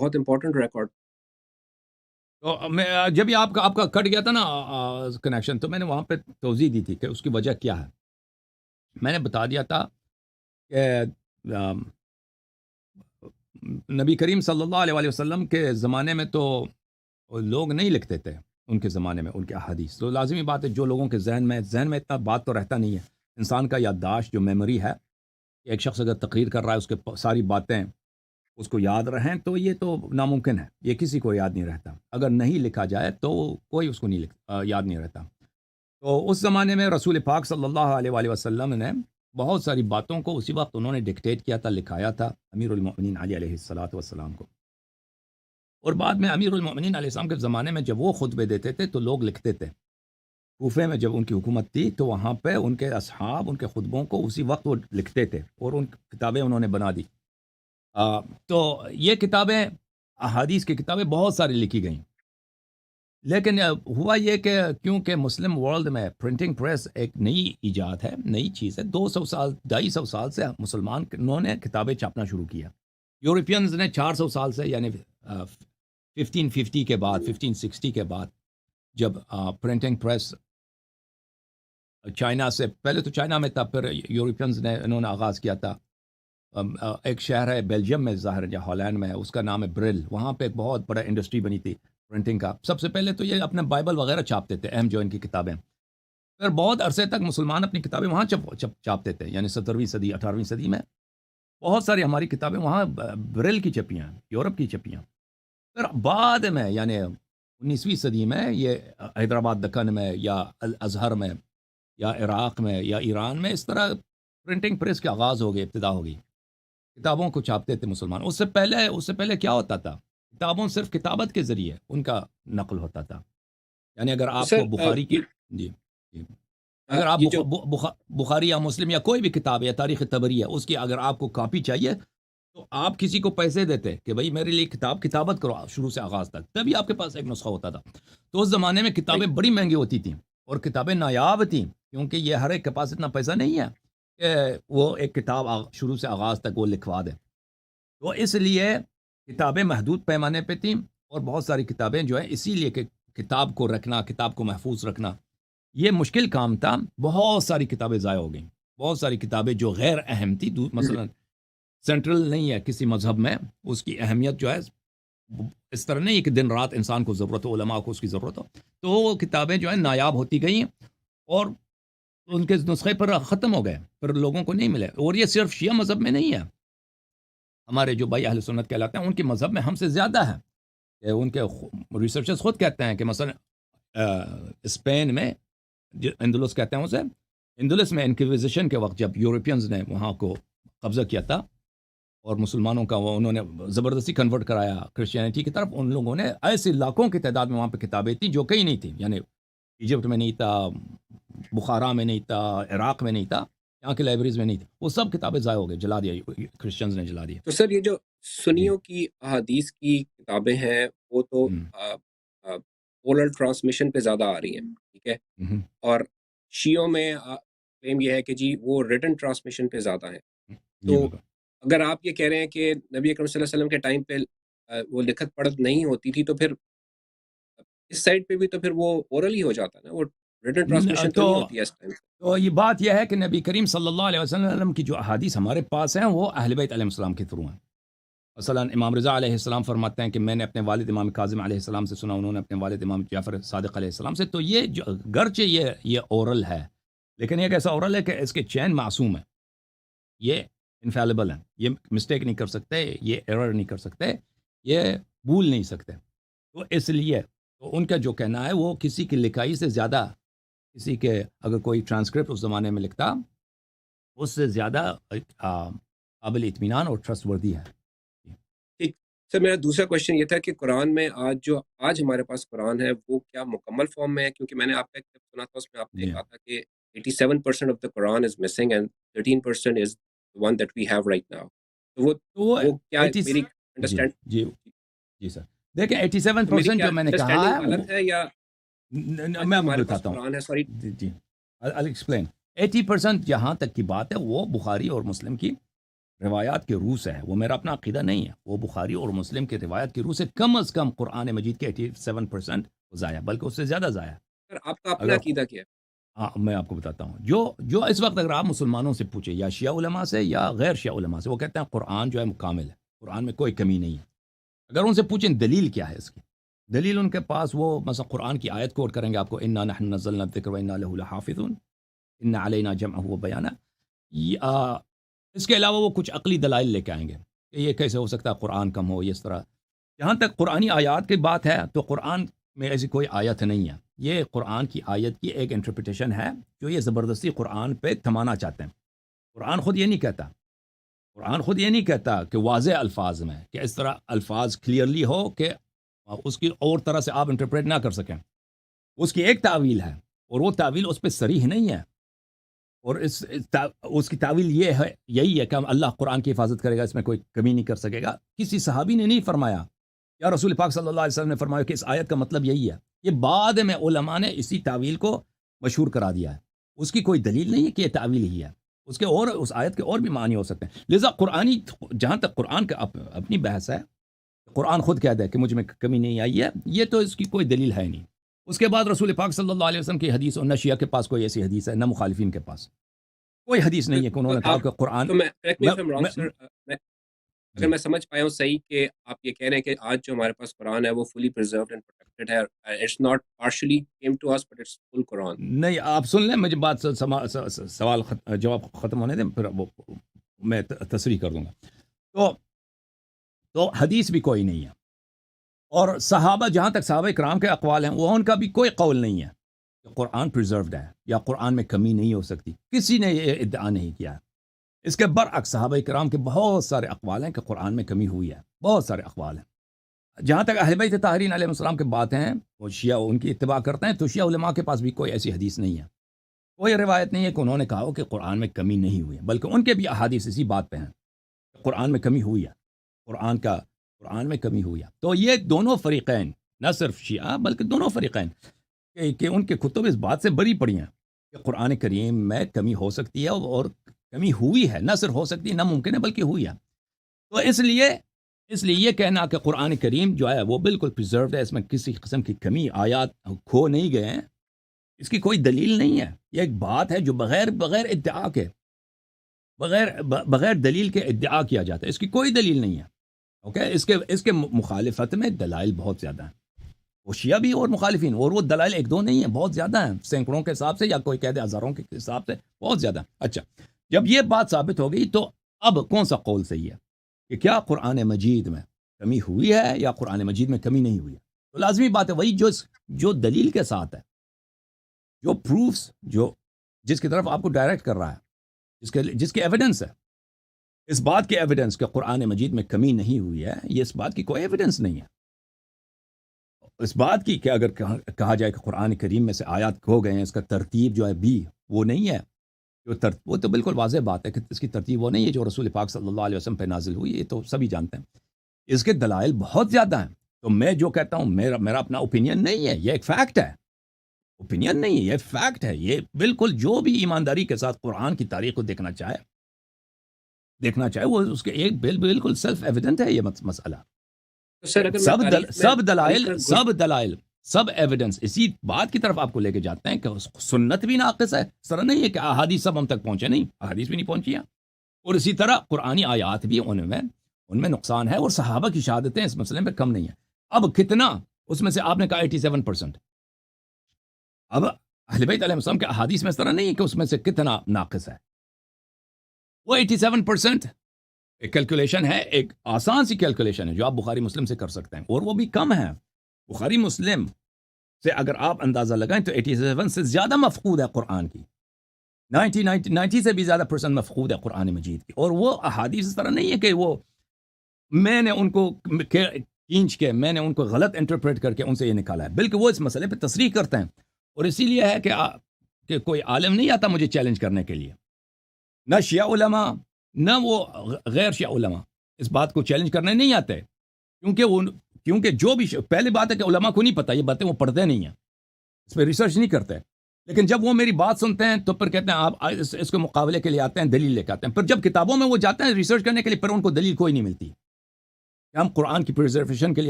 بہت important record. تو میں جب بھی آپ کا کٹ گیا تھا نا کنیکشن، تو میں نے وہاں پہ توضیح دی تھی کہ اس کی وجہ کیا ہے. میں نے بتا دیا تھا کہ نبی کریم صلی اللہ علیہ وسلم کے زمانے میں تو لوگ نہیں لکھتے تھے. ان کے زمانے میں ان کے احادیث تو لازمی بات ہے، جو لوگوں کے ذہن میں اتنا بات تو رہتا نہیں ہے. انسان کا یادداشت جو میموری ہے، ایک شخص اگر تقریر کر رہا ہے، اس کے ساری باتیں اس کو یاد رہیں تو یہ تو ناممکن ہے. یہ کسی کو یاد نہیں رہتا. اگر نہیں لکھا جائے تو کوئی اس کو یاد نہیں رہتا. تو اس زمانے میں رسول پاک صلی اللہ علیہ وآلہ وسلم نے بہت ساری باتوں کو اسی وقت انہوں نے ڈکٹیٹ کیا تھا، لکھایا تھا امیر المؤمنین علی علیہ الصلوۃ والسلام کو. اور بعد میں امیر المؤمنین علیہ السلام کے زمانے میں جب وہ خطبے دیتے تھے تو لوگ لکھتے تھے. کوفے میں جب ان کی حکومت تھی تو وہاں پہ ان کے اصحاب ان کے خطبوں کو اسی وقت وہ لکھتے تھے، اور ان کتابیں انہوں نے بنا دی. تو یہ کتابیں، احادیث کی کتابیں بہت ساری لکھی گئیں. لیکن ہوا یہ کہ کیونکہ مسلم ورلڈ میں پرنٹنگ پریس ایک نئی ایجاد ہے، نئی چیز ہے. 200 سال 250 سال سے مسلمان انہوں نے کتابیں چھاپنا شروع کیا. یورپینز نے 400 سال سے، یعنی 1550 کے بعد 1560 کے بعد جب پرنٹنگ پریس چائنا سے، پہلے تو چائنا میں تھا، پھر یورپینز نے انہوں نے آغاز کیا تھا. ایک شہر ہے بیلجیم میں، ظاہر یا ہالینڈ میں، اس کا نام ہے برل. وہاں پہ ایک بہت بڑا انڈسٹری بنی تھی پرنٹنگ کا. سب سے پہلے تو یہ اپنے بائبل وغیرہ چھاپتے تھے، اہم جو ان کی کتابیں. پھر بہت عرصے تک مسلمان اپنی کتابیں وہاں چھاپتے تھے، یعنی 17ویں صدی 18ویں صدی میں بہت ساری ہماری کتابیں وہاں برل کی چھپی ہیں، یورپ کی چھپی ہیں. پھر بعد میں یعنی 19ویں صدی میں یہ حیدرآباد دکن میں یا الازہر میں یا عراق میں یا ایران میں اس طرح پرنٹنگ پریس کے آغاز ہو گئے، ابتدا ہو گئی. کتابوں کو چھاپتے تھے مسلمان. اس سے پہلے کیا ہوتا تھا؟ کتابوں صرف کتابت کے ذریعے ان کا نقل ہوتا تھا. یعنی اگر آپ سر کو بخاری کی جی جی اگر آپ یہ جو بخاری یا مسلم یا کوئی بھی کتاب یا تاریخ طبری ہے، اس کی اگر آپ کو کاپی چاہیے تو آپ کسی کو پیسے دیتے کہ بھائی میرے لیے کتابت کرو شروع سے آغاز تک، تبھی آپ کے پاس ایک نسخہ ہوتا تھا. تو اس زمانے میں کتابیں بڑی مہنگی ہوتی تھیں اور کتابیں نایاب تھیں، کیونکہ یہ ہر ایک کے پاس اتنا پیسہ نہیں ہے کہ وہ ایک کتاب شروع سے آغاز تک وہ لکھوا دے. تو اس لیے کتابیں محدود پیمانے پہ تھیں، اور بہت ساری کتابیں جو ہیں اسی لیے کہ کتاب کو رکھنا، کتاب کو محفوظ رکھنا یہ مشکل کام تھا. بہت ساری کتابیں ضائع ہو گئیں. بہت ساری کتابیں جو غیر اہم تھی، مثلا سینٹرل نہیں ہے کسی مذہب میں، اس کی اہمیت جو ہے اس طرح نہیں ہے کہ دن رات انسان کو ضرورت ہو، علماء کو اس کی ضرورت ہو. تو وہ کتابیں جو ہیں نایاب ہوتی گئیں اور ان کے نسخے پر ختم ہو گئے، پھر لوگوں کو نہیں ملے. اور یہ صرف شیعہ مذہب میں نہیں ہے، ہمارے جو بھائی اہل سنت کہلاتے ہیں ان کے مذہب میں ہم سے زیادہ ہے. ان کے ریسرچرز خود کہتے ہیں کہ مثلا اسپین میں اندلس کہتے ہیں اسے، اندلس میں انکویزیشن کے وقت جب یورپینز نے وہاں کو قبضہ کیا تھا اور مسلمانوں کا انہوں نے زبردستی کنورٹ کرایا کرسچینٹی کی طرف، ان لوگوں نے ایسے لاکھوں کی تعداد میں وہاں پہ کتابیں تھیں جو کہیں نہیں تھیں. یعنی ایجپٹ میں نہیں تھا، بخارا میں نہیں تھا، عراق میں نہیں تھا، یہاں کی لائبریریز میں نہیں تھی. وہ سب کتابیں ضائع ہو گئی، جلا دیا، کرسچنز نے جلا دیا. تو سر یہ جو جی سنیوں کی احادیث کی کتابیں ہیں وہ تو اورل ٹرانسمیشن پہ زیادہ آ رہی ہیں، ٹھیک ہے، اور شیعوں میں کلیم یہ ہے کہ جی وہ ریٹن ٹرانسمیشن پہ زیادہ ہیں. جی تو بالکل. اگر آپ یہ کہہ رہے ہیں کہ نبی اکرم صلی اللہ علیہ وسلم کے ٹائم پہ وہ لکھت پڑھت نہیں ہوتی تھی، تو پھر اس سائڈ پہ بھی تو پھر وہ اورل ہی ہو جاتا ہے نا، وہ ریٹن ٹرانسمیشن تو نہیں ہوتی ہے اس ٹائم. تو یہ بات یہ ہے کہ نبی کریم صلی اللہ علیہ وسلم کی جو احادیث ہمارے پاس ہیں وہ اہل بیت علیہ السلام کے تھرو ہیں. مثلا امام رضا علیہ السلام فرماتے ہیں کہ میں نے اپنے والد امام کاظم علیہ السلام سے سنا، انہوں نے اپنے والد امام جعفر صادق علیہ السلام سے. تو یہ جو گرچہ یہ اورل ہے، لیکن ایک ایسا اورل ہے کہ اس کے چین معصوم ہے، یہ انفیلیبل ہے، یہ مسٹیک نہیں کر سکتے، یہ ایرر نہیں کر سکتے، یہ بھول نہیں سکتے. تو اس لیے تو ان کا جو کہنا ہے وہ کسی کی لکھائی سے زیادہ، کسی کے اگر کوئی ٹرانسکرپٹ اس زمانے میں لکھتا اس سے زیادہ قابل اطمینان اور ٹرسٹ وردی ہے. ٹھیک سر، میرا دوسرا کوشچن یہ تھا کہ قرآن میں آج ہمارے پاس قرآن ہے وہ کیا مکمل فارم میں ہے؟ کیونکہ میں نے آپ کا ایک کلپ سنا تھا، اس میں آپ نے جی کہا تھا کہ 87% of the Quran is missing and 13% is one that we have right now. تو تو وہ وہ کیا 80 میری جی انڈرسٹینڈ جی جی سر دیکھیں تو میری 87% کیا جو میں نے کہا انڈرسٹینڈنگ ہے غلط ہے یا میں جو آپ کو ہمارے پاس بتاتا ہوں. قرآن ہے؟ سوری. جی جی I'll explain. 80% جہاں تک کی بات ہے وہ بخاری اور مسلم کی روایات کے روح سے ہے، وہ میرا اپنا عقیدہ نہیں ہے، وہ بخاری اور مسلم کے روایت کی روح سے کم از کم قرآن مجید کے 87% ضائع، بلکہ اس سے زیادہ ضائع۔ سر آپ کا اپنا اگر عقیدہ کیا ہے؟ ہاں میں آپ کو بتاتا ہوں، جو اس وقت اگر آپ مسلمانوں سے پوچھیں، یا شیعہ علماء سے یا غیر شیعہ علماء سے، وہ کہتے ہیں قرآن جو ہے مکمل ہے، قرآن میں کوئی کمی نہیں ہے۔ اگر ان سے پوچھیں دلیل کیا ہے اس کی، دلیل ان کے پاس وہ مثلا قرآن کی آیت کوٹ کریں گے آپ کو، انا نحن نزلنا الذکر وانا لہ لحافظون ان علینا جمعہ و بیانہ۔ اس کے علاوہ وہ کچھ عقلی دلائل لے کے آئیں گے کہ یہ کیسے ہو سکتا ہے قرآن کم ہو، اس طرح۔ جہاں تک قرآنی آیات کی بات ہے تو قرآن میں ایسی کوئی آیت نہیں ہے، یہ قرآن کی آیت کی ایک انٹرپریٹیشن ہے جو یہ زبردستی قرآن پہ تھمانا چاہتے ہیں۔ قرآن خود یہ نہیں کہتا، قرآن خود یہ نہیں کہتا کہ واضح الفاظ میں، کہ اس طرح الفاظ کلیئرلی ہو کہ اس کی اور طرح سے آپ انٹرپریٹ نہ کر سکیں۔ اس کی ایک تعویل ہے اور وہ تعویل اس پہ صریح نہیں ہے، اور اس کی تعویل یہ ہے، یہی ہے کہ اللہ قرآن کی حفاظت کرے گا، اس میں کوئی کمی نہیں کر سکے گا۔ کسی صحابی نے نہیں فرمایا، یا رسول پاک صلی اللہ علیہ وسلم نے فرمایا کہ اس آیت کا مطلب یہی ہے۔ یہ بعد میں علماء نے اسی تعویل کو مشہور کرا دیا ہے، اس کی کوئی دلیل نہیں ہے کہ یہ تعویل ہی ہے، اس کے اور اس آیت کے اور بھی معنی ہو سکتے ہیں۔ لذا قرآنی، جہاں تک قرآن کا اپنی بحث ہے، قرآن خود کہتا ہے کہ مجھ میں کمی نہیں آئی ہے، یہ تو اس کی کوئی دلیل ہے نہیں۔ اس کے بعد رسول پاک صلی اللہ علیہ وسلم کی حدیث، اور نہ شیعہ کے پاس کوئی ایسی حدیث ہے، نہ مخالفین کے پاس کوئی حدیث نہیں ہے کہ انہوں نے کہا کہ قرآن۔ تو اگر میں سمجھ پایا ہوں صحیح کہ آپ یہ کہہ رہے ہیں کہ آج جو ہمارے پاس قرآن ہے وہ فلی پرزروڈ اینڈ پروٹیکٹڈ ہے، it's not partially came to us but it's full Quran. نہیں، آپ سن لیں مجھے بات، سوال جواب ختم ہونے دیں، پھر وہ میں تصریح کر دوں گا۔ تو حدیث بھی کوئی نہیں ہے، اور صحابہ، جہاں تک صحابہ کرام کے اقوال ہیں، وہ ان کا بھی کوئی قول نہیں ہے کہ قرآن پرزروڈ ہے یا قرآن میں کمی نہیں ہو سکتی، کسی نے یہ ادعا نہیں کیا ہے۔ اس کے برعکس صحابہ کرام کے بہت سارے اقوال ہیں کہ قرآن میں کمی ہوئی ہے، بہت سارے اقوال ہیں۔ جہاں تک اہل بیت طاہرین علیہ السلام کے بات ہیں، وہ شیعہ ان کی اتباع کرتے ہیں، تو شیعہ علماء کے پاس بھی کوئی ایسی حدیث نہیں ہے، کوئی روایت نہیں ہے کہ انہوں نے کہا ہو کہ قرآن میں کمی نہیں ہوئی ہے، بلکہ ان کے بھی احادیث اسی بات پہ ہیں کہ قرآن میں کمی ہوئی ہے، قرآن میں کمی ہوئی ہے۔ تو یہ دونوں فریقین، نہ صرف شیعہ بلکہ دونوں فریقین، کہ ان کے کتب اس بات سے بری پڑی ہیں کہ قرآن کریم میں کمی ہو سکتی ہے، اور کمی ہوئی ہے، نہ صرف ہو سکتی ہے، نہ ممکن ہے بلکہ ہوئی ہے۔ تو اس لیے یہ کہنا کہ قرآن کریم جو ہے وہ بالکل پریزروڈ ہے، اس میں کسی قسم کی کمی، آیات کھو نہیں گئے ہیں، اس کی کوئی دلیل نہیں ہے۔ یہ ایک بات ہے جو بغیر ادعا کے، بغیر دلیل کے ادعا کیا جاتا ہے، اس کی کوئی دلیل نہیں ہے۔ اوکے، اس کے مخالفت میں دلائل بہت زیادہ ہیں، وہ شیعہ بھی اور مخالفین، اور وہ دلائل ایک دو نہیں ہیں، بہت زیادہ ہیں، سینکڑوں کے حساب سے، یا کوئی کہہ دے ہزاروں کے حساب سے، بہت زیادہ۔ اچھا، جب یہ بات ثابت ہو گئی تو اب کون سا قول صحیح ہے کہ کیا قرآن مجید میں کمی ہوئی ہے یا قرآن مجید میں کمی نہیں ہوئی ہے؟ تو لازمی بات ہے وہی جو دلیل کے ساتھ ہے، جو پروفس، جس کی طرف آپ کو ڈائریکٹ کر رہا ہے، جس کے ایویڈنس ہے، اس بات کے ایویڈنس کہ قرآن مجید میں کمی نہیں ہوئی ہے، یہ اس بات کی کوئی ایویڈنس نہیں ہے۔ اس بات کی کہ اگر کہا جائے کہ قرآن کریم میں سے آیات کھو گئے ہیں، اس کا ترتیب جو ہے بھی وہ نہیں ہے، وہ تو بالکل واضح بات ہے کہ اس کی ترتیب وہ نہیں ہے جو رسول پاک صلی اللہ علیہ وسلم پہ نازل ہوئی، یہ تو سبھی جانتے ہیں۔ اس کے دلائل بہت زیادہ ہیں، تو میں جو کہتا ہوں، میرا اپنا اوپینین نہیں ہے، یہ ایک فیکٹ ہے، اوپینین نہیں ہے، یہ فیکٹ ہے۔ یہ بالکل جو بھی ایمانداری کے ساتھ قرآن کی تاریخ کو دیکھنا چاہے وہ اس کے ایک بالکل سیلف ایویڈنٹ ہے یہ مسئلہ۔ سب دلائل سب ایویڈنس اسی بات کی طرف آپ کو لے کے جاتے ہیں کہ سنت بھی ناقص ہے، اس طرح نہیں ہے کہ احادیث سب ہم تک پہنچے، نہیں، احادیث بھی نہیں پہنچی ہیں، اور اسی طرح قرآنی آیات بھی ان میں نقصان ہے، اور صحابہ کی شہادتیں اس مسئلے میں کم نہیں ہیں۔ اب کتنا، اس میں سے آپ نے کہا 87%، اب اہل بیت علیہ السلام کے احادیث میں اس طرح نہیں ہے کہ اس میں سے کتنا ناقص ہے، وہ 87% ایک کیلکولیشن ہے، ایک آسان سی کیلکولیشن ہے جو آپ بخاری مسلم سے کر سکتے ہیں، اور وہ بھی کم ہے۔ بخاری مسلم سے اگر آپ اندازہ لگائیں تو 87 سے زیادہ مفقود ہے قرآن کی، 90 سے بھی زیادہ % مفقود ہے قرآن مجید کی، اور وہ احادیث اس طرح نہیں ہے کہ وہ میں نے ان کو کھینچ کے، میں نے ان کو غلط انٹرپریٹ کر کے ان سے یہ نکالا ہے، بلکہ وہ اس مسئلے پہ تصریح کرتے ہیں، اور اسی لیے ہے کہ کوئی عالم نہیں آتا مجھے چیلنج کرنے کے لیے، نہ شیعہ علماء نہ وہ غیر شیعہ علماء اس بات کو چیلنج کرنے نہیں آتے، کیونکہ جو بھی پہلی بات ہے کہ علماء کو نہیں پتہ، یہ باتیں وہ پڑھتے نہیں ہیں، اس پہ ریسرچ نہیں کرتے، لیکن جب وہ میری بات سنتے ہیں تو پھر کہتے ہیں آپ اس کے مقابلے کے لیے آتے ہیں، دلیل لے کے آتے ہیں. پھر جب کتابوں میں وہ جاتے ہیں ریسرچ کرنے کے لیے، پھر ان کو دلیل کوئی نہیں ملتی کہ ہم قرآن کی پرزرویشن کے لیے